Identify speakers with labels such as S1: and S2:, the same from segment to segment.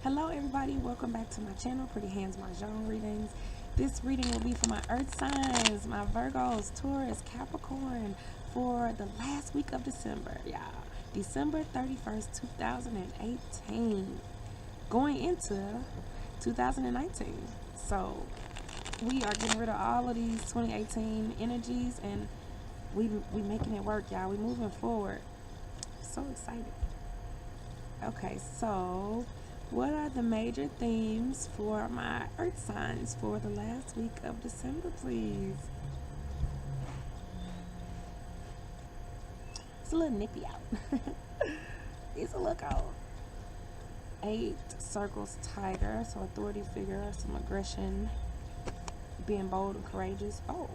S1: Hello everybody, welcome back to my channel, Pretty Hands Mah Jongg readings. This reading will be for my earth signs, my Virgos, Taurus, Capricorn for the last week of December, y'all. December 31st, 2018. Going into 2019. So we are getting rid of all of these 2018 energies and we making it work, y'all. We moving forward. So excited. Okay, so what are the major themes for my earth signs for the last week of December, please? It's a little nippy out. It's a little cold. 8 circles, tiger, so authority figure, some aggression, being bold and courageous. Oh,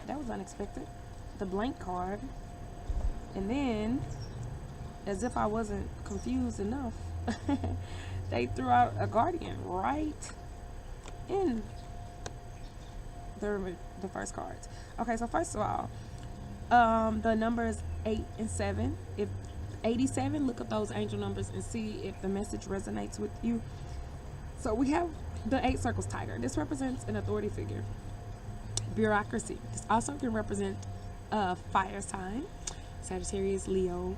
S1: that was unexpected. The blank card. And then, as if I wasn't confused enough, they threw out a guardian right in the first cards. Okay, so first of all, the numbers 8 and 7. If 87, look at those angel numbers and see if the message resonates with you. So we have the 8 circles, tiger. This represents an authority figure, bureaucracy. This also can represent a fire sign, Sagittarius, Leo,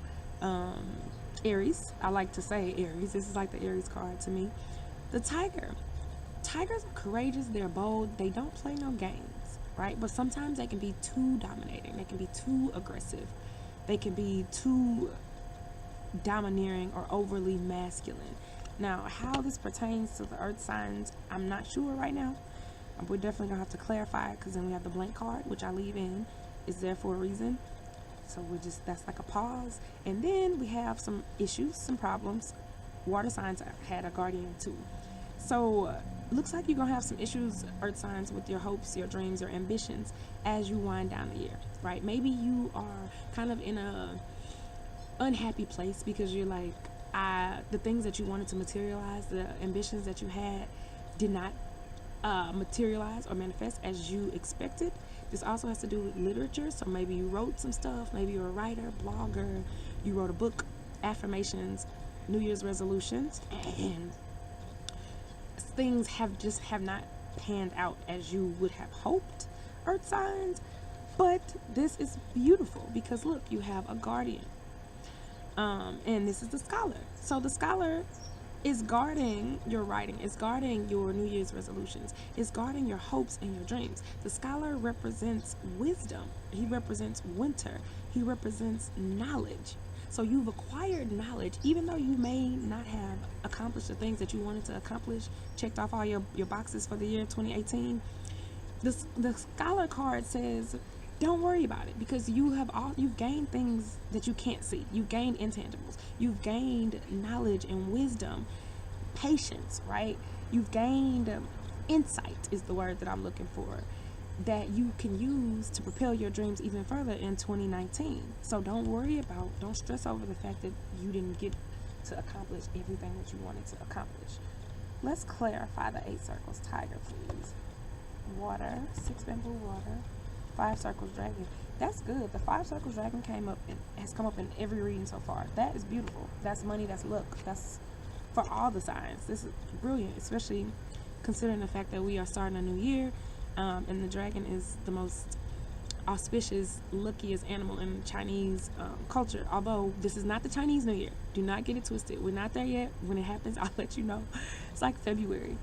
S1: Aries. I like to say Aries. This is like the Aries card to me. The tiger. Tigers are courageous. They're bold. They don't play no games, right? But sometimes they can be too dominating. They can be too aggressive. They can be too domineering or overly masculine. Now, how this pertains to the earth signs, I'm not sure right now. We're definitely gonna have to clarify it, because then we have the blank card, which I leave in. Is there for a reason. So that's like a pause. And then we have some issues, some problems. Water signs had a guardian too. So looks like you're gonna have some issues, earth signs, with your hopes, your dreams, your ambitions as you wind down the year, right? Maybe you are kind of in a unhappy place because you're like, the things that you wanted to materialize, the ambitions that you had did not materialize or manifest as you expected. This also has to do with literature. So maybe you wrote some stuff, maybe you're a writer, blogger, you wrote a book, affirmations, New Year's resolutions, and things have not panned out as you would have hoped, earth signs. But this is beautiful because look, you have a guardian, and this is the scholar. So the scholar is guarding your writing, is guarding your New Year's resolutions, is guarding your hopes and your dreams. The scholar represents wisdom. He represents winter. He represents knowledge. So you've acquired knowledge, even though you may not have accomplished the things that you wanted to accomplish, checked off all your boxes for the year 2018. The scholar card says, don't worry about it, because you've gained things that you can't see. You've gained intangibles. You've gained knowledge and wisdom, patience, right? You've gained insight is the word that I'm looking for, that you can use to propel your dreams even further in 2019. So don't stress over the fact that you didn't get to accomplish everything that you wanted to accomplish. Let's clarify the 8 circles, tiger, please. Water, 6 bamboo, water. 5 circles, dragon. That's good. The 5 circles dragon has come up in every reading so far. That is beautiful. That's money. That's luck. That's for all the signs. This is brilliant, especially considering the fact that we are starting a new year, and the dragon is the most auspicious, luckiest animal in Chinese culture. Although this is not the Chinese New Year. Do not get it twisted. We're not there yet. When it happens, I'll let you know. It's like February.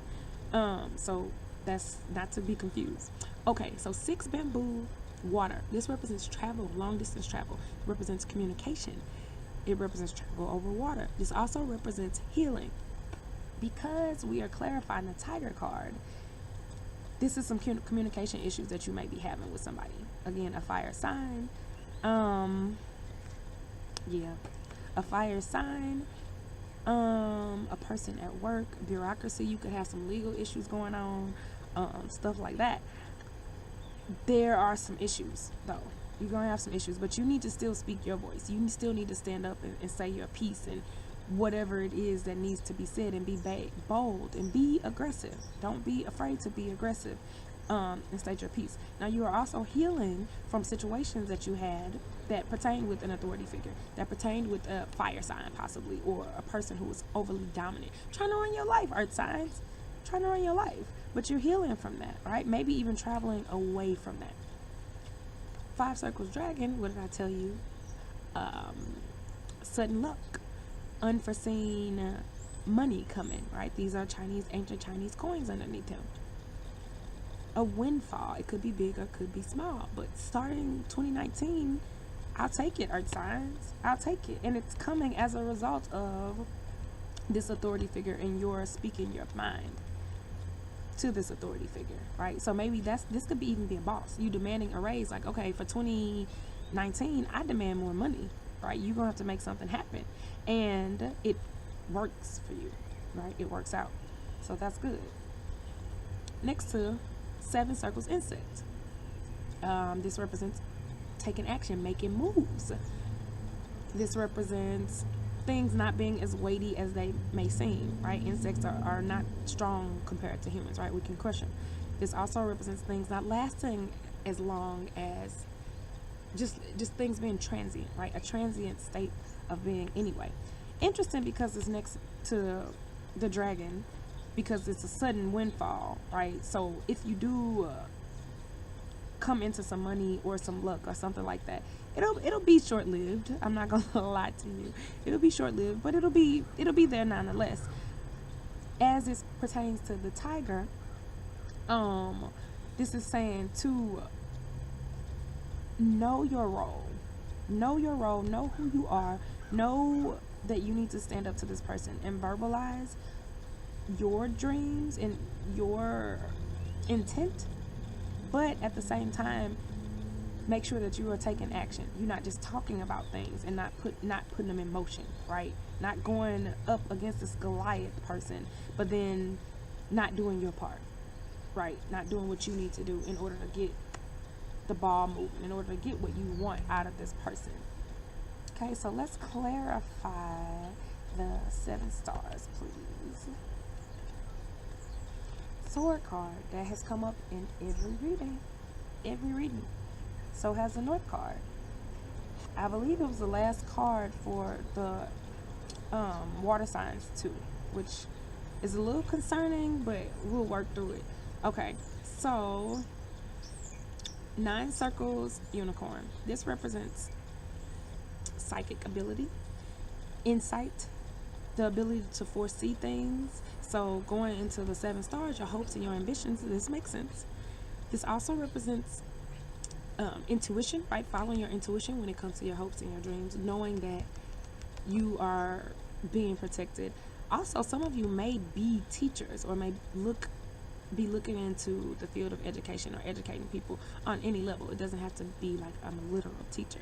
S1: So that's not to be confused. Okay, so 6 bamboo, water. This represents travel, long distance travel. It represents communication. It represents travel over water. This also represents healing. Because we are clarifying the tiger card, this is some communication issues that you may be having with somebody. Again, a fire sign. A fire sign. A person at work, bureaucracy. You could have some legal issues going on, stuff like that. There are some issues, though. You're gonna have some issues, but you need to still speak your voice. You still need to stand up and say your piece and whatever it is that needs to be said, and be bold and be aggressive. Don't be afraid to be aggressive. and state your peace. Now you are also healing from situations that you had that pertain with an authority figure, that pertained with a fire sign possibly, or a person who was overly dominant, trying to run your life, earth signs, trying to run your life. But you're healing from that, right? Maybe even traveling away from that. 5 circles dragon, what did I tell you? Sudden luck, unforeseen money coming, right? These are ancient Chinese coins underneath him. A windfall, it could be big or could be small, but starting 2019, I'll take it, earth signs. I'll take it. And it's coming as a result of this authority figure and your speaking your mind to this authority figure, right? So maybe this could be even be a boss. You demanding a raise, like, okay, for 2019, I demand more money, right? You're gonna have to make something happen. And it works for you, right? It works out. So that's good. Next to 7 circles insect. This represents taking action, making moves. This represents things not being as weighty as they may seem, right? Insects are not strong compared to humans, right? We can crush them. This also represents things not lasting as long as just things being transient, right? A transient state of being anyway. Interesting because it's next to the dragon, because it's a sudden windfall, right? So if you do come into some money or some luck or something like that, it'll be short-lived. I'm not gonna lie to you. It'll be short-lived, but it'll be there nonetheless. As it pertains to the tiger, this is saying to know your role, know who you are, know that you need to stand up to this person and verbalize your dreams and your intent, but at the same time make sure that you are taking action. You're not just talking about things and not putting them in motion, right? Not going up against this Goliath person, but then not doing your part, right? Not doing what you need to do in order to get the ball moving, in order to get what you want out of this person. Okay, so let's clarify the 7 stars, please. Sword card that has come up in every reading. So has the North card. I believe it was the last card for the water signs too, which is a little concerning, but we'll work through it. Okay, so 9 circles unicorn. This represents psychic ability, insight, the ability to foresee things. So going into the 7 stars, your hopes and your ambitions, this makes sense. This also represents intuition, right? Following your intuition when it comes to your hopes and your dreams, knowing that you are being protected. Also, some of you may be teachers or may be looking into the field of education or educating people on any level. It doesn't have to be like I'm a literal teacher.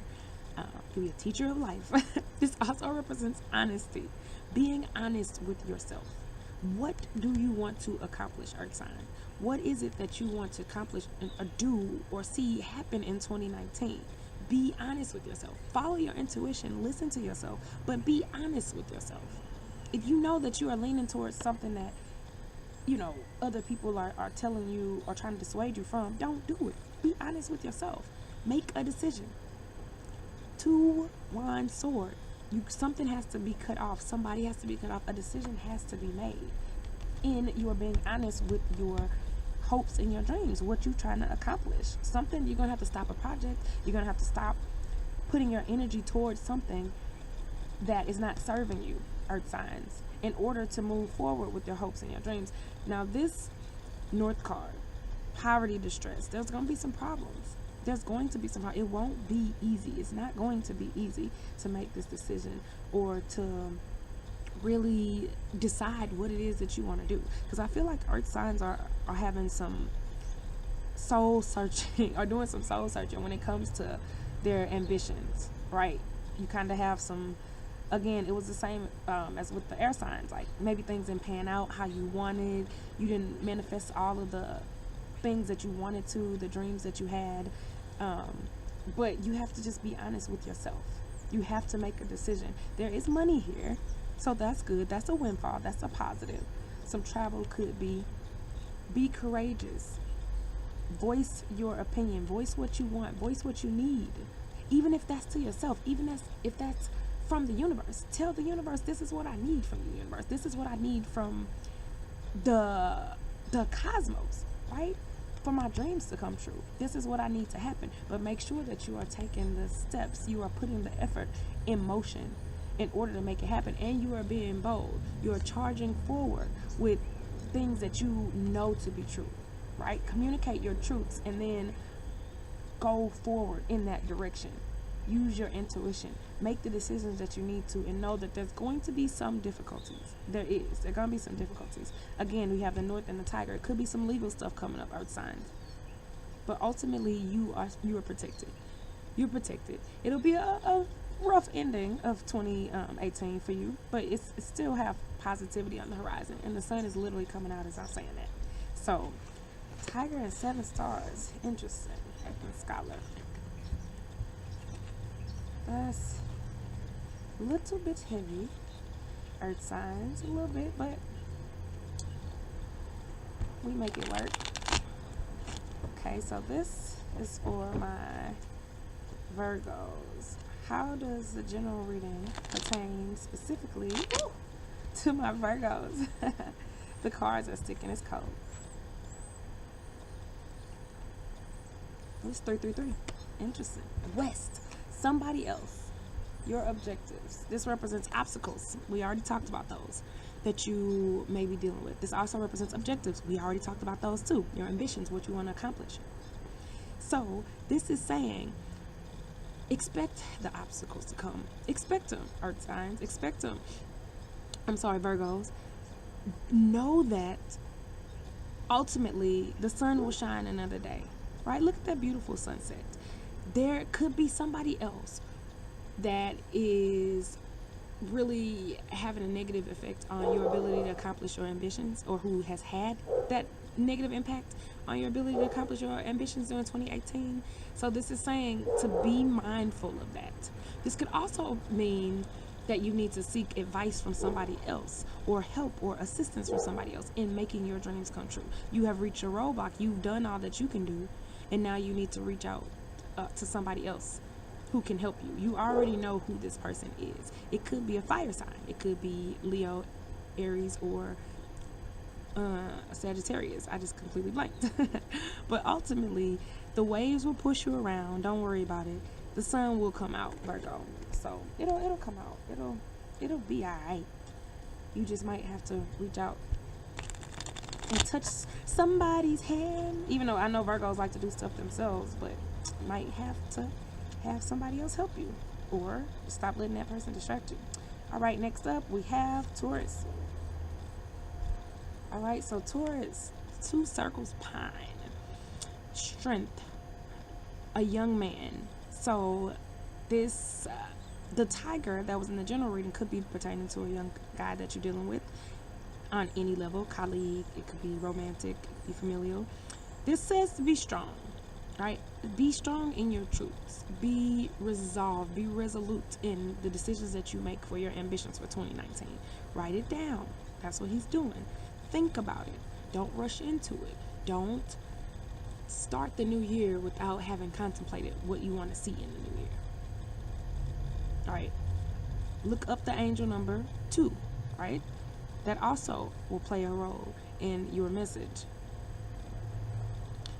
S1: You be a teacher of life. This also represents honesty, being honest with yourself. What do you want to accomplish, Earth sign? What is it that you want to accomplish and do or see happen in 2019? Be honest with yourself. Follow your intuition. Listen to yourself, but be honest with yourself. If you know that you are leaning towards something that, you know, other people are telling you or trying to dissuade you from, don't do it. Be honest with yourself. Make a decision. 2 wand sword. Something has to be cut off. Somebody has to be cut off. A decision has to be made. And you are being honest with your hopes and your dreams, what you're trying to accomplish. Something, you're going to have to stop a project. You're going to have to stop putting your energy towards something that is not serving you, earth signs, in order to move forward with your hopes and your dreams. Now, this North card, poverty, distress, there's going to be some problems. There's going to be some, it won't be easy. It's not going to be easy to make this decision or to really decide what it is that you want to do. Because I feel like earth signs are having some soul searching or doing some soul searching when it comes to their ambitions, right? You kind of have some, again, it was the same as with the air signs. Like maybe things didn't pan out how you wanted. You didn't manifest all of the things that you wanted to, the dreams that you had. But you have to just be honest with yourself. You have to make a decision. There is money here, so that's good. That's a windfall. That's a positive. Some travel could be. Be courageous. Voice your opinion, voice what you want, voice what you need, even if that's to yourself, even if that's from the universe. Tell the universe, this is what I need from the universe, this is what I need from the cosmos, right? For my dreams to come true, this is what I need to happen. But make sure that you are taking the steps, you are putting the effort in motion in order to make it happen, and you are being bold, you are charging forward with things that you know to be true, right? Communicate your truths and then go forward in that direction. Use your intuition, make the decisions that you need to, and know that there's going to be some difficulties. There are going to be some difficulties. Again, we have the North and the Tiger. It could be some legal stuff coming up, earth signs, but ultimately you are protected. You're protected. It'll be a rough ending of 2018 for you, but it's still have positivity on the horizon, and the sun is literally coming out as I'm saying that. So Tiger and 7 stars, interesting. And Scholar, that's a little bit heavy. Earth signs, a little bit, but we make it work. Okay, so this is for my Virgos. How does the general reading pertain specifically to my Virgos? The cards are sticking, it's cold. It's 333. Interesting. West. Somebody else. Your objectives. This represents obstacles. We already talked about those that you may be dealing with. This also represents objectives. We already talked about those too. Your ambitions, what you want to accomplish. So this is saying, expect the obstacles to come. Expect them, earth signs. Expect them. I'm sorry, Virgos. Know that ultimately the sun will shine another day. Right? Look at that beautiful sunset. There could be somebody else that is really having a negative effect on your ability to accomplish your ambitions, or who has had that negative impact on your ability to accomplish your ambitions during 2018. So this is saying to be mindful of that. This could also mean that you need to seek advice from somebody else, or help or assistance from somebody else in making your dreams come true. You have reached your roadblock. You've done all that you can do, and now you need to reach out to somebody else who can help you. You already know who this person is. It could be a fire sign. It could be Leo, Aries, or Sagittarius. I just completely blanked. But ultimately, the waves will push you around. Don't worry about it. The sun will come out, Virgo. So it'll come out. It'll be alright. You just might have to reach out and touch somebody's hand. Even though I know Virgos like to do stuff themselves, but might have to have somebody else help you, or stop letting that person distract you. All right, next up we have Taurus. All right, so Taurus, 2 circles, pine, strength, a young man. So this the tiger that was in the general reading could be pertaining to a young guy that you're dealing with on any level, colleague, it could be romantic, it could be familial. This says to be strong, right? Be strong in your truths. Be resolved, be resolute in the decisions that you make for your ambitions for 2019. Write it down. That's what he's doing. Think about it. Don't rush into it. Don't start the new year without having contemplated what you want to see in the new year. All right. Look up the angel number 2, right? That also will play a role in your message.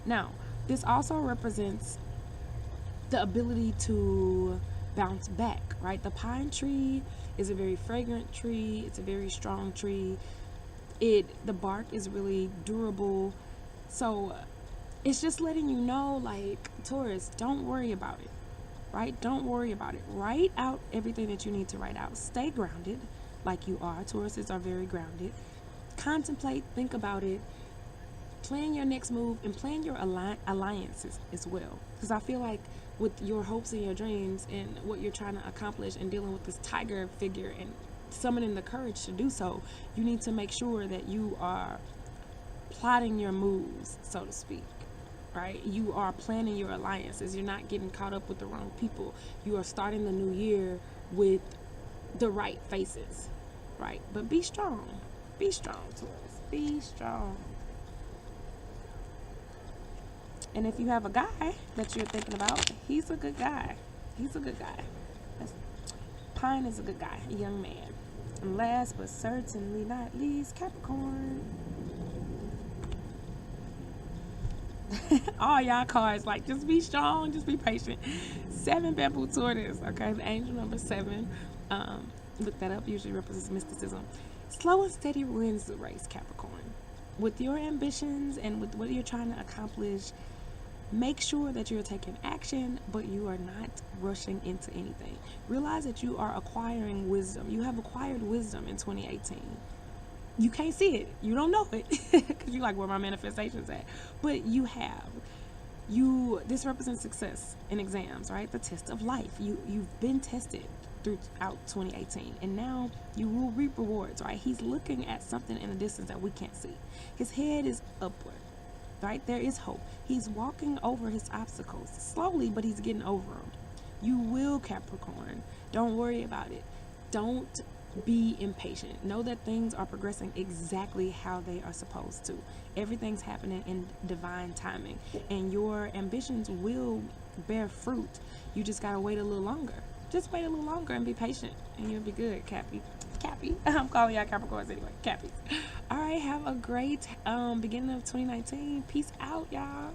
S1: Now, this also represents the ability to bounce back, right? The pine tree is a very fragrant tree. It's a very strong tree. The bark is really durable. So it's just letting you know, like, Taurus, don't worry about it, right? Don't worry about it. Write out everything that you need to write out. Stay grounded like you are. Tauruses are very grounded. Contemplate, think about it. Plan your next move, and plan your alliances as well. Because I feel like with your hopes and your dreams and what you're trying to accomplish, and dealing with this tiger figure and summoning the courage to do so, you need to make sure that you are plotting your moves, so to speak, right? You are planning your alliances. You're not getting caught up with the wrong people. You are starting the new year with the right faces, right? But be strong. Be strong, Taurus. Be strong. And if you have a guy that you're thinking about, he's a good guy. He's a good guy. Pine is a good guy, a young man. And last but certainly not least, Capricorn. All y'all cards, like, just be strong, just be patient. 7 bamboo tortoise, okay? The angel number 7. Look that up, usually represents mysticism. Slow and steady wins the race, Capricorn. With your ambitions and with what you're trying to accomplish, make sure that you're taking action, but you are not rushing into anything. Realize that you are acquiring wisdom. You have acquired wisdom in 2018. You can't see it. You don't know it because you're like, where my manifestation's at. But you have. This represents success in exams, right? The test of life. You've been tested throughout 2018, and now you will reap rewards, right? He's looking at something in the distance that we can't see. His head is upward, right? There is hope. He's walking over his obstacles slowly, but he's getting over them. You will, Capricorn. Don't worry about it. Don't be impatient. Know that things are progressing exactly how they are supposed to. Everything's happening in divine timing, and your ambitions will bear fruit. You just gotta wait a little longer. Just wait a little longer and be patient, and you'll be good, Cappy. I'm calling y'all Capricorns anyway. Cappies. All right, have a great beginning of 2019. Peace out, y'all.